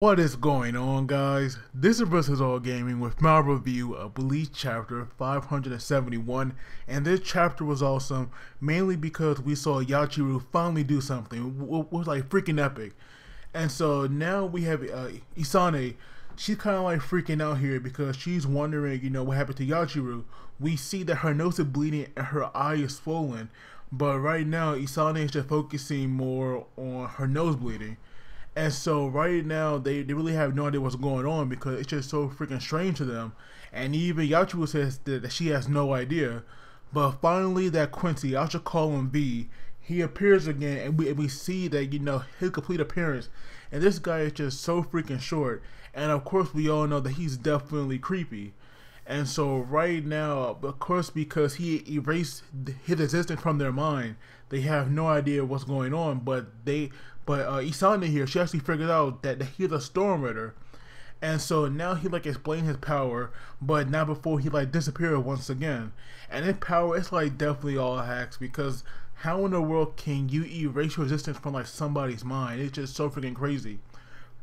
What is going on, guys? This is Versus All Gaming with my review of Bleach chapter 571, and this chapter was awesome mainly because we saw Yachiru finally do something. It was like freaking epic. And so now we have Isane. She's kind of like freaking out here because she's wondering, what happened to Yachiru. We see that her nose is bleeding and her eye is swollen, but right now Isane is just focusing more on her nose bleeding. And so right now they really have no idea what's going on because it's just so freaking strange to them. And even Yachiru says that she has no idea. But finally that Quincy, I should call him V, he appears again, and we see that, his complete appearance. And this guy is just so freaking short. And of course we all know that he's definitely creepy. And so right now, of course, because he erased his existence from their mind, they have no idea what's going on. But Isane here, she actually figured out that he's a Sternritter. And so now he explained his power, but not before he disappeared once again. And his power is definitely all hacks, because how in the world can you erase your existence from somebody's mind? It's just so freaking crazy.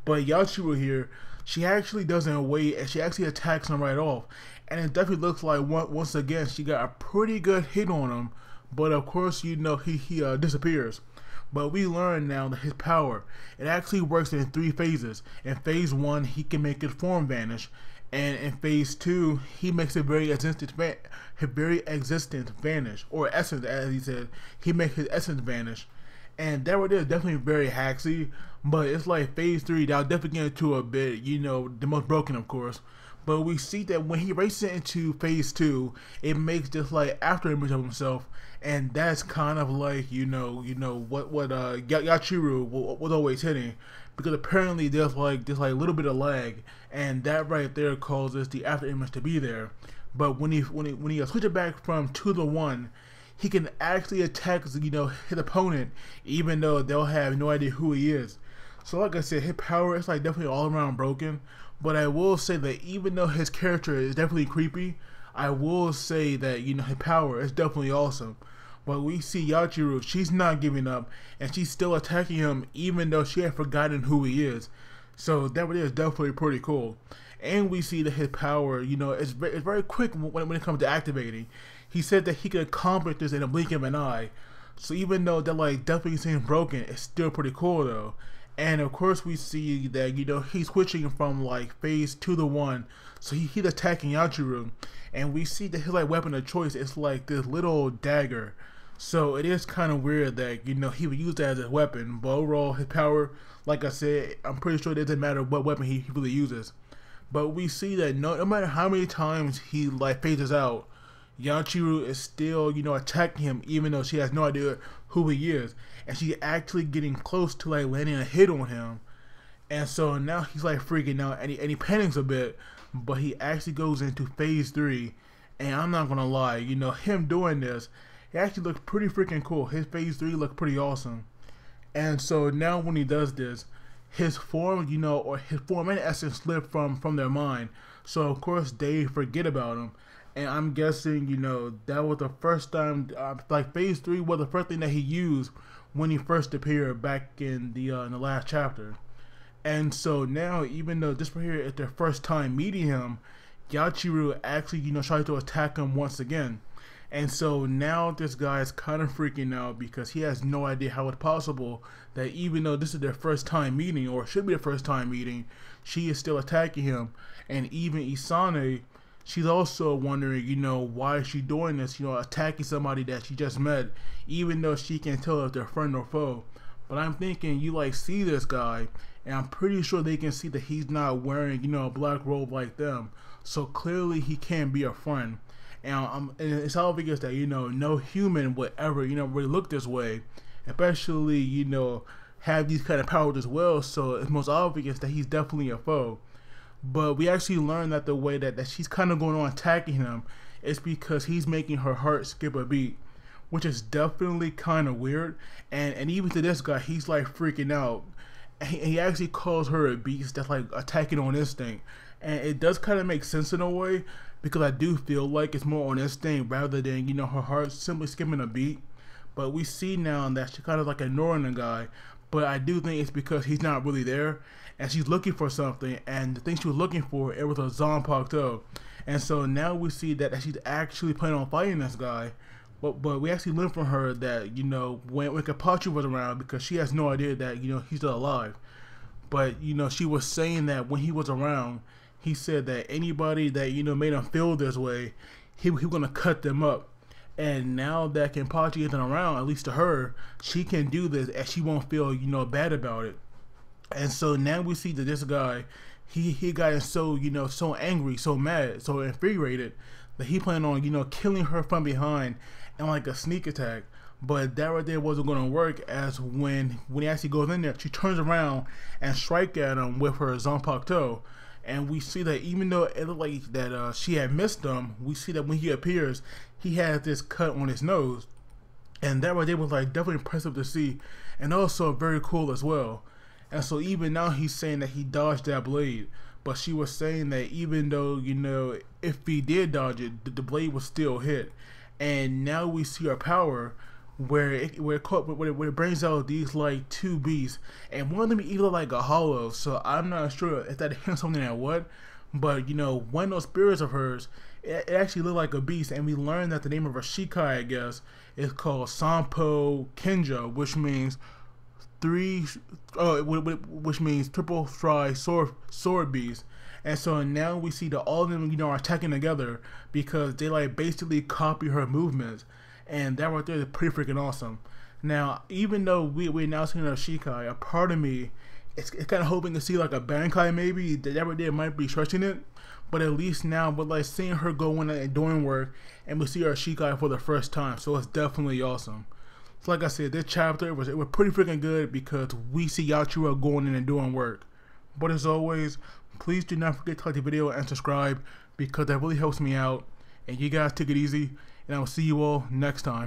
But Yachiru here, she actually doesn't wait, and she actually attacks him right off. And it definitely looks like once again she got a pretty good hit on him. But of course, he disappears. But we learn now that his power, it actually works in 3 phases. In phase 1, he can make his form vanish, and in phase 2, he makes his very existence vanish, or essence, as he said. He makes his essence vanish. And that right there is definitely very hacksy, but it's phase 3 that I'll definitely get into a bit, the most broken, of course. But we see that when he races it into phase 2, it makes this after image of himself, and that's kind of what Yachiru was always hitting, because apparently there's this little bit of lag, and that right there causes the after image to be there. But when he switch it back from 2 to 1, he can actually attack his opponent, even though they'll have no idea who he is. So like I said, his power is definitely all around broken. But I will say that even though his character is definitely creepy, I will say that his power is definitely awesome. But we see Yachiru, she's not giving up, and she's still attacking him even though she had forgotten who he is. So that is definitely pretty cool. And we see that his power, it's very quick when it comes to activating. He said that he could accomplish this in a blink of an eye. So even though that definitely seems broken, it's still pretty cool though. And of course we see that he's switching from phase 2 to 1, so he's attacking Yachiru, and we see that his weapon of choice is this little dagger. So it is kind of weird that he would use that as a weapon, but overall his power, like I said, I'm pretty sure it doesn't matter what weapon he really uses. But we see that no matter how many times he phases out, Yachiru is still attacking him, even though she has no idea who he is, and she's actually getting close to landing a hit on him. And so now he's freaking out, and he panics a bit, but he actually goes into phase 3. And I'm not gonna lie, him doing this, it actually looks pretty freaking cool. His phase 3 looks pretty awesome. And so now when he does this, his form, or his form and essence slip from their mind. So of course they forget about him. And I'm guessing, that was the first time, phase 3 was the first thing that he used when he first appeared back in the last chapter. And so now, even though this right here is their first time meeting him, Yachiru actually, tries to attack him once again. And so now this guy is kind of freaking out because he has no idea how it's possible that even though this is their first time meeting, or should be their first time meeting, she is still attacking him. And even Isane, she's also wondering, why is she doing this, attacking somebody that she just met, even though she can't tell if they're friend or foe. But I'm thinking, you see this guy, and I'm pretty sure they can see that he's not wearing, a black robe like them. So clearly he can't be a friend. And it's obvious that, no human would ever, really look this way, especially, have these kind of powers as well. So it's most obvious that he's definitely a foe. But we actually learned that the way that she's kind of going on attacking him is because he's making her heart skip a beat, which is definitely kind of weird. And even to this guy, he's freaking out. And he actually calls her a beast that's attacking on instinct. And it does kind of make sense in a way, because I do feel like it's more on instinct rather than, her heart simply skipping a beat. But we see now that she's kind of ignoring the guy. But I do think it's because he's not really there. and she's looking for something, and the thing she was looking for, it was a Zanpakuto. And so now we see that she's actually planning on fighting this guy. But we actually learned from her that, you know, when Kapachi was around, because she has no idea that, you know, he's still alive. But, you know, she was saying that when he was around, he said that anybody that, you know, made him feel this way, he was going to cut them up. And now that Kenpachi isn't around, at least to her, she can do this and she won't feel, you know, bad about it. And so now we see that this guy, he got so, you know, so angry, so mad, so infuriated that he planned on, you know, killing her from behind and like a sneak attack. But that right there wasn't going to work, as when he actually goes in there, she turns around and strikes at him with her Zanpakuto. And we see that even though it looked like that she had missed him, we see that when he appears, he has this cut on his nose. And that right there was like definitely impressive to see, and also very cool as well. And so even now he's saying that he dodged that blade, but she was saying that even though, you know, if he did dodge it, the blade was still hit. And now we see her power, where it brings out these like two beasts, and one of them even like a hollow. So I'm not sure if that hints something at what, but you know, one of those spirits of hers, it actually looked like a beast. And we learned that the name of her Shikai, I guess, is called Sanpo Kenjuu, which means which means triple stride sword beast. And so now we see that all of them, you know, are attacking together because they like basically copy her movements, and that right there is pretty freaking awesome. Now, even though we're now seeing a Shikai, a part of me it's kind of hoping to see like a Bankai maybe. That right there might be stretching it, but at least now we're like seeing her go in and doing work, and we see her Shikai for the first time, so it's definitely awesome. So like I said, this chapter it was pretty freaking good because we see Yachiru going in and doing work. But as always, please do not forget to like the video and subscribe, because that really helps me out. And you guys take it easy, and I will see you all next time.